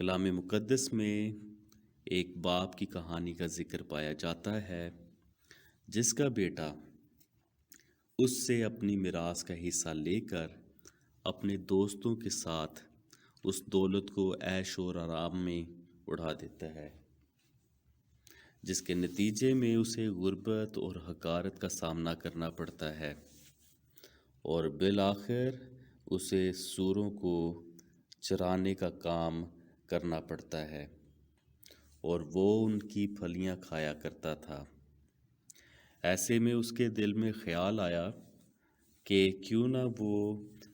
کلام مقدس میں ایک باپ کی کہانی کا ذکر پایا جاتا ہے جس کا بیٹا اس سے اپنی میراث کا حصہ لے کر اپنے دوستوں کے ساتھ اس دولت کو عیش اور آرام میں اڑا دیتا ہے، جس کے نتیجے میں اسے غربت اور حقارت کا سامنا کرنا پڑتا ہے اور بالآخر اسے سوروں کو چرانے کا کام کرنا پڑتا ہے اور وہ ان کی پھلیاں کھایا کرتا تھا۔ ایسے میں اس کے دل میں خیال آیا کہ کیوں نہ وہ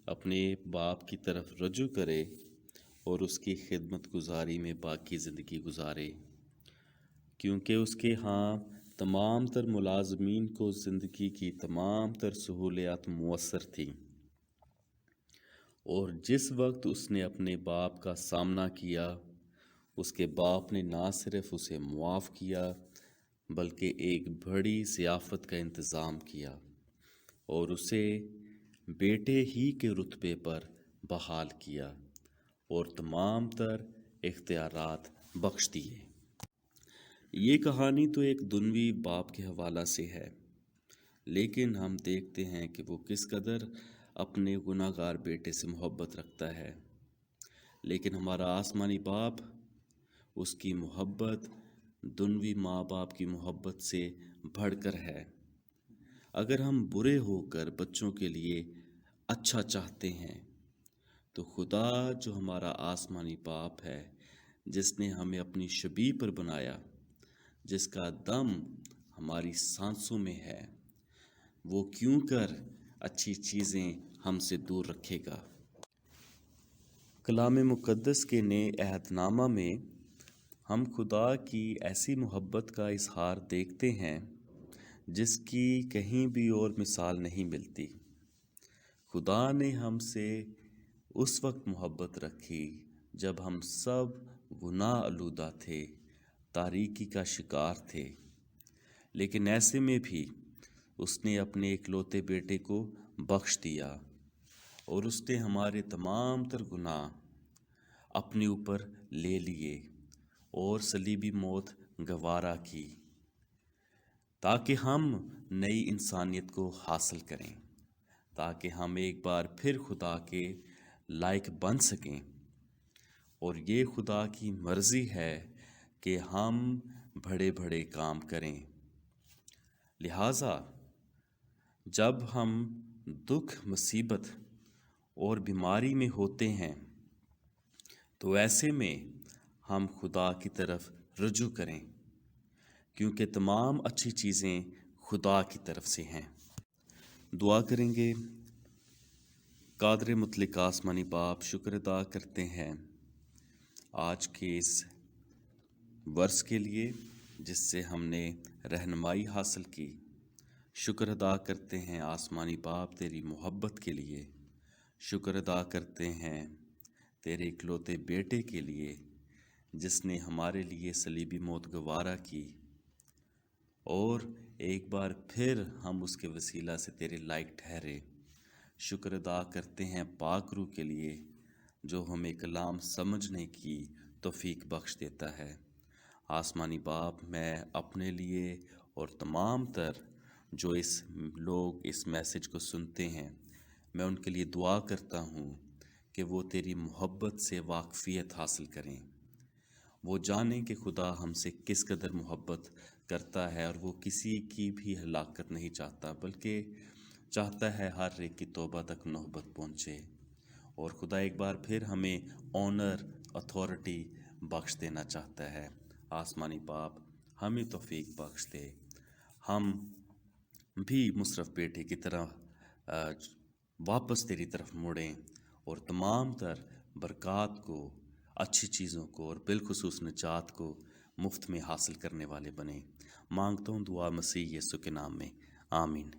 اپنے باپ کی طرف رجوع کرے اور اس کی خدمت گزاری میں باقی زندگی گزارے، کیونکہ اس کے ہاں تمام تر ملازمین کو زندگی کی تمام تر سہولیات میسر تھیں، اور جس وقت اس نے اپنے باپ کا سامنا کیا اس کے باپ نے نہ صرف اسے معاف کیا بلکہ ایک بڑی ضیافت کا انتظام کیا اور اسے بیٹے ہی کے رتبے پر بحال کیا اور تمام تر اختیارات بخش دیے۔ یہ کہانی تو ایک دنوی باپ کے حوالہ سے ہے، لیکن ہم دیکھتے ہیں کہ وہ کس قدر اپنے گناہ گار بیٹے سے محبت رکھتا ہے، لیکن ہمارا آسمانی باپ اس کی محبت دنوی ماں باپ کی محبت سے بڑھ کر ہے۔ اگر ہم برے ہو کر بچوں کے لیے اچھا چاہتے ہیں تو خدا جو ہمارا آسمانی باپ ہے، جس نے ہمیں اپنی شبیہ پر بنایا، جس کا دم ہماری سانسوں میں ہے، وہ کیوں کر اچھی چیزیں ہم سے دور رکھے گا۔ کلام مقدس کے نئے عہد نامہ میں ہم خدا کی ایسی محبت کا اظہار دیکھتے ہیں جس کی کہیں بھی اور مثال نہیں ملتی۔ خدا نے ہم سے اس وقت محبت رکھی جب ہم سب گناہ آلودہ تھے، تاریکی کا شکار تھے، لیکن ایسے میں بھی اس نے اپنے اکلوتے بیٹے کو بخش دیا اور اس نے ہمارے تمام تر گناہ اپنے اوپر لے لیے اور صلیبی موت گوارا کی تاکہ ہم نئی انسانیت کو حاصل کریں، تاکہ ہم ایک بار پھر خدا کے لائق بن سکیں۔ اور یہ خدا کی مرضی ہے کہ ہم بڑے بڑے کام کریں۔ لہٰذا جب ہم دکھ، مصیبت اور بیماری میں ہوتے ہیں تو ایسے میں ہم خدا کی طرف رجوع کریں، کیونکہ تمام اچھی چیزیں خدا کی طرف سے ہیں۔ دعا کریں گے۔ قادر مطلق آسمانی باپ، شکر ادا کرتے ہیں آج کے اس ورس کے لیے جس سے ہم نے رہنمائی حاصل کی۔ شکر ادا کرتے ہیں آسمانی باپ تیری محبت کے لیے۔ شکر ادا کرتے ہیں تیرے اکلوتے بیٹے کے لیے جس نے ہمارے لیے صلیبی موت گوارا کی، اور ایک بار پھر ہم اس کے وسیلہ سے تیرے لائق ٹھہرے۔ شکر ادا کرتے ہیں پاک روح کے لیے جو ہمیں کلام سمجھنے کی توفیق بخش دیتا ہے۔ آسمانی باپ، میں اپنے لیے اور تمام تر جو لوگ اس میسج کو سنتے ہیں، میں ان کے لیے دعا کرتا ہوں کہ وہ تیری محبت سے واقفیت حاصل کریں، وہ جانیں کہ خدا ہم سے کس قدر محبت کرتا ہے اور وہ کسی کی بھی ہلاکت نہیں چاہتا بلکہ چاہتا ہے ہر ایک کی توبہ تک نوبت پہنچے۔ اور خدا ایک بار پھر ہمیں آنر، اتھارٹی بخش دینا چاہتا ہے۔ آسمانی باپ، ہمیں توفیق بخش دے، ہم بھی مصرف بیٹے کی طرح واپس تیری طرف مڑیں اور تمام تر برکات کو، اچھی چیزوں کو اور بالخصوص نجات کو مفت میں حاصل کرنے والے بنیں۔ مانگتا ہوں دعا مسیح یسوع کے نام میں، آمین۔